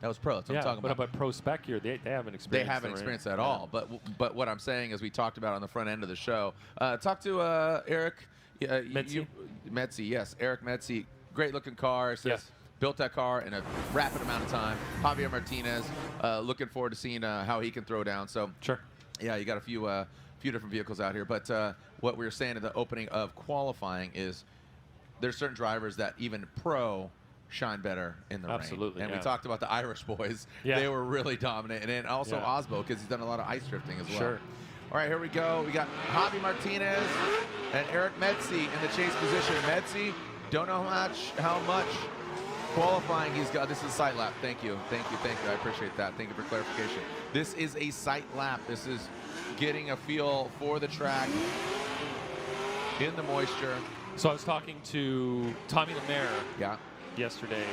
That was pro. That's what I'm talking about. But PROSPEC here, they haven't experienced They haven't experienced that at all. But what I'm saying is we talked about on the front end of the show. Talk to ERICK MEDICI, yes. ERICK MEDICI, great looking car. Says, yes. Built that car in a rapid amount of time. Javier Martinez, looking forward to seeing how he can throw down. So sure. Yeah, you got a few different vehicles out here. But what we were saying at the opening of qualifying is there's certain drivers that even pro shine better in the rain. Absolutely. And yeah. we talked about the Irish boys. Yeah. They were really dominant. And then also Osbo, because he's done a lot of ice drifting as well. Sure. All right, here we go. We got Javier Martinez and ERICK MEDICI in the chase position. MEDICI, don't know how much qualifying he's got. This is a sight lap. Thank you. Thank you. Thank you. I appreciate that. Thank you for clarification. This is a sight lap. This is getting a feel for the track in the moisture. So I was talking to Tommy Lemaire yesterday,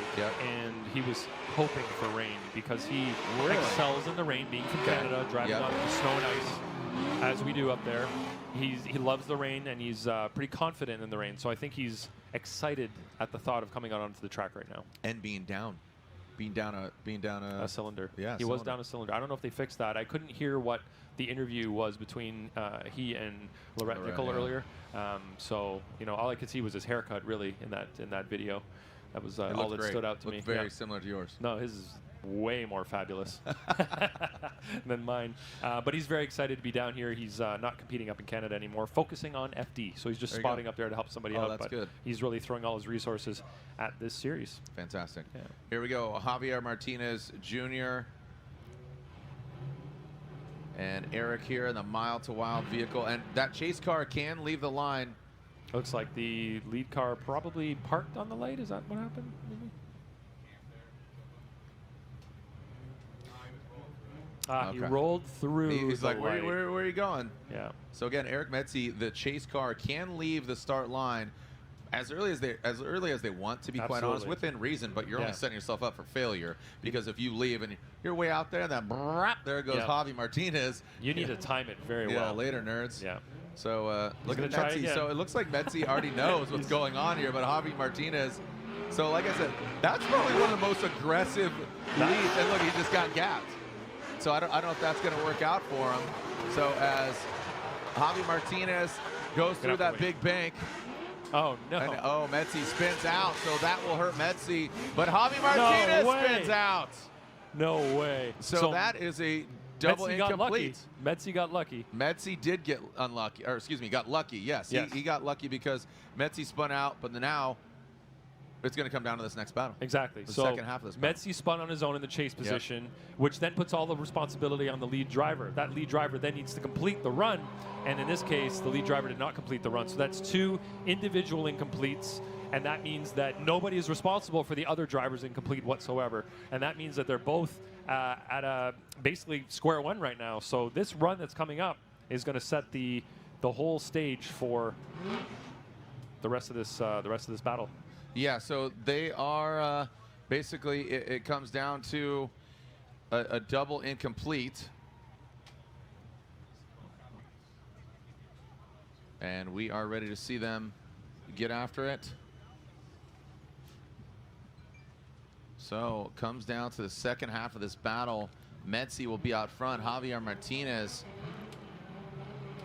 and he was hoping for rain because he excels in the rain, being from Canada, driving on the snow and ice, as we do up there. He loves the rain, and he's pretty confident in the rain. So I think he's excited at the thought of coming out onto the track right now. And being down a cylinder. Yeah, he was down a cylinder. I don't know if they fixed that. I couldn't hear what the interview was between he and Lorette Nickel earlier. So all I could see was his haircut really in that video. That was all that stood out to me. Very similar to yours. No, his is way more fabulous than mine. But he's very excited to be down here. He's not competing up in Canada anymore, focusing on FD. So he's just spotting up there to help somebody out. That's good. He's really throwing all his resources at this series. Fantastic. Yeah. Here we go. Javier Martinez Jr. and ERICK here in the Mile to Wild vehicle. And that chase car can leave the line. Looks like the lead car probably parked on the light. Is that what happened? Maybe? He rolled through. He's like, where are you going? Yeah. So again, ERICK MEDICI, the chase car can leave the start line as early as they want, to be quite honest, within reason. But you're only setting yourself up for failure, because if you leave and you're way out there, then there goes Javier Martinez. You need to time it very well. Yeah, later, nerds. Yeah. So look at MEDICI. So it looks like MEDICI already knows what's going on here, but Javier Martinez. So like I said, that's probably one of the most aggressive leads. And look, he just got gapped. So I don't know if that's going to work out for him. So as Javier Martinez goes through that big bank. Oh, no. And, MEDICI spins out, so that will hurt MEDICI. But Javier Martinez spins out. No way. So that is a double incomplete. MEDICI got lucky. MEDICI did get unlucky, or excuse me, got lucky. Yes, he got lucky because MEDICI spun out, but now it's going to come down to this next battle. Exactly. The so second half of this battle. MEDICI spun on his own in the chase position, which then puts all the responsibility on the lead driver. That lead driver then needs to complete the run, and in this case, the lead driver did not complete the run. So that's 2 individual incompletes, and that means that nobody is responsible for the other driver's incomplete whatsoever. And that means that they're both at basically square one right now. So this run that's coming up is going to set the whole stage for the rest of this battle. Yeah, so they are basically, it comes down to a double incomplete. And we are ready to see them get after it. So it comes down to the second half of this battle. MEDICI will be out front. Javier Martinez,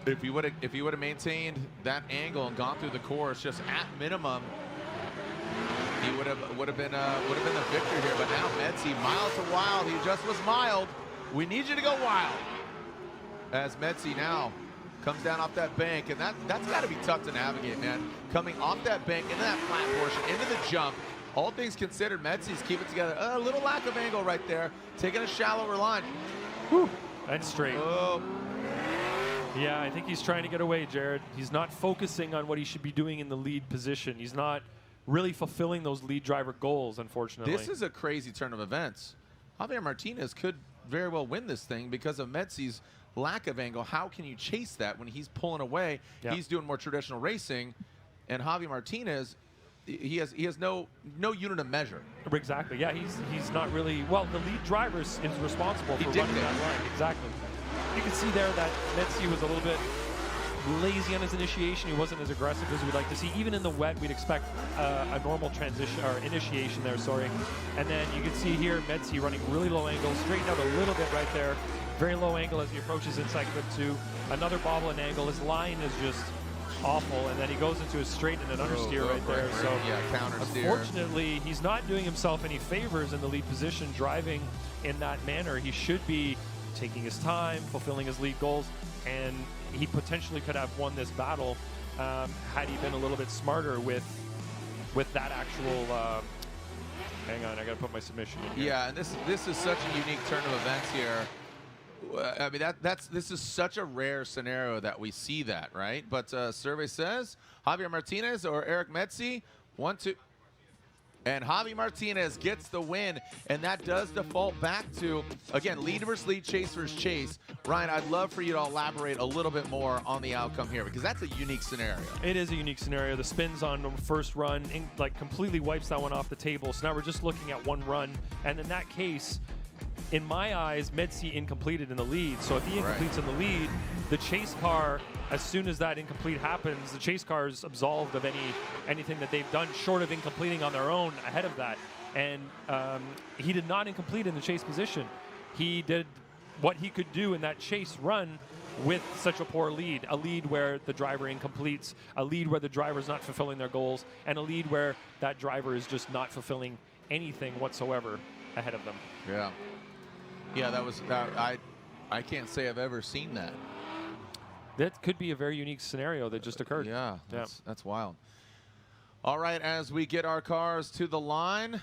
if he would have maintained that angle and gone through the course just at minimum, he would have been the victor here. But now MEDICI, Mile to Wild. He just was mild. We need you to go wild. As MEDICI now comes down off that bank, and that's got to be tough to navigate, man. Coming off that bank into that flat portion, into the jump. All things considered, MEDICI's keeping it together. A little lack of angle right there, taking a shallower line. Whew. And straight. Oh. Yeah, I think he's trying to get away, Jared. He's not focusing on what he should be doing in the lead position. He's not really fulfilling those lead driver goals, unfortunately. This is a crazy turn of events. Javier Martinez could very well win this thing because of MEDICI's lack of angle. How can you chase that when he's pulling away? Yep. He's doing more traditional racing, and Javier Martinez, he has no unit of measure. Exactly. Yeah, he's not really, well, the lead driver is responsible for running that line. Exactly. You can see there that MEDICI was a little bit lazy on his initiation. He wasn't as aggressive as we'd like to see. Even in the wet, we'd expect a normal transition or initiation there, sorry. And then you can see here Medci running really low angle, straightened out a little bit right there. Very low angle as he approaches inside clip 2. Another bobble and angle. His line is just awful, and then he goes into a straight and an understeer right there. So yeah, counter steer. Unfortunately, he's not doing himself any favors in the lead position, driving in that manner. He should be taking his time, fulfilling his lead goals, and he potentially could have won this battle had he been a little bit smarter with that actual. Hang on, I got to put my submission in here. Yeah, and this is such a unique turn of events here. I mean, this is such a rare scenario that we see that, right? But survey says Javier Martinez or ERICK MEDICI, 1, 2. And Javier Martinez gets the win, and that does default back to, again, lead versus lead, chase versus chase. Ryan, I'd love for you to elaborate a little bit more on the outcome here, because that's a unique scenario. It is a unique scenario. The spins on the first run like completely wipes that one off the table. So now we're just looking at one run, and in that case, in my eyes, Medci incompleted in the lead. So if he incompletes in the lead, the chase car, as soon as that incomplete happens, the chase car is absolved of anything that they've done short of incompleting on their own ahead of that. And he did not incomplete in the chase position. He did what he could do in that chase run with such a poor lead. A lead where the driver incompletes, a lead where the driver is not fulfilling their goals, and a lead where that driver is just not fulfilling anything whatsoever ahead of them. Yeah. Yeah, that was I can't say I've ever seen that. That could be a very unique scenario that just occurred. Yeah, that's wild. All right, as we get our cars to the line,